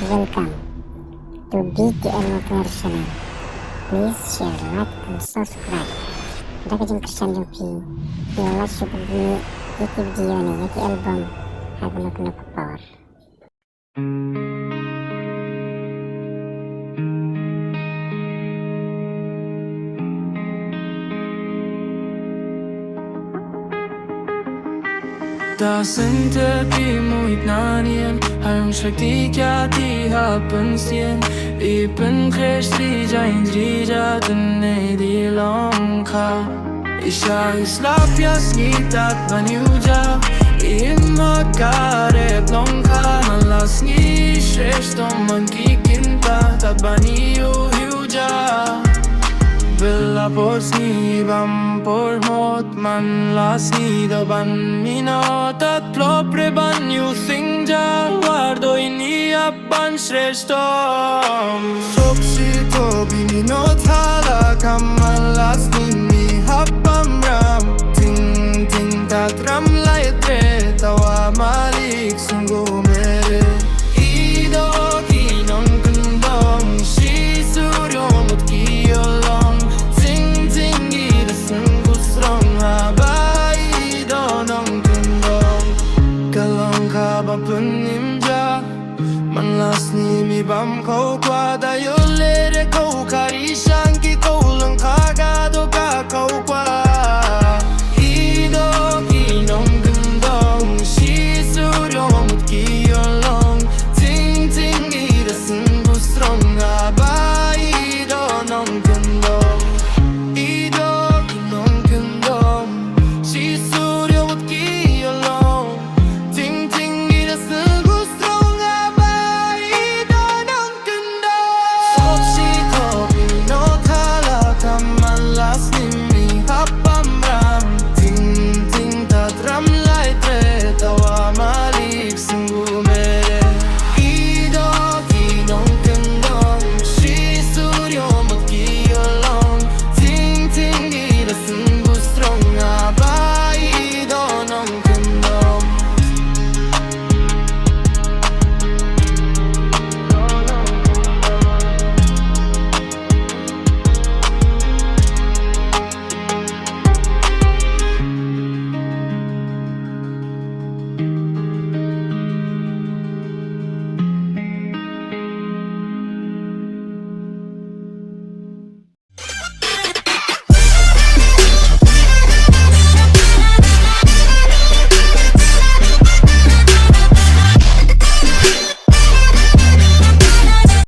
Welcome to BTL Motor Channel. Please share, like, and subscribe. Dapat yung Christian yung watch yung pagbumi yung video ni yung album habang power. दासन की मोहित नानियन हरम शक्ति क्या थी हापन इपन खृष्टि जाइंद्री जातने दिलों का इशा इस्लापियास नीतात बन्यूजा इमकारे plongka malas ni श्रेष्ठों मन की किंता tabaniyo hyuja Villa posni bam por mot man lasni do ban minot at plopre ban you singja guardo ini abban shreshtom Sopsi to bininot hala kaman lasni mi happam ram ting ting tat ram laitre tawa malik sungguh mere ido ki nongkyndong shi suryo mut ki yolong Kalong ka ba punimja Man las ni mi bam ko kwa dayo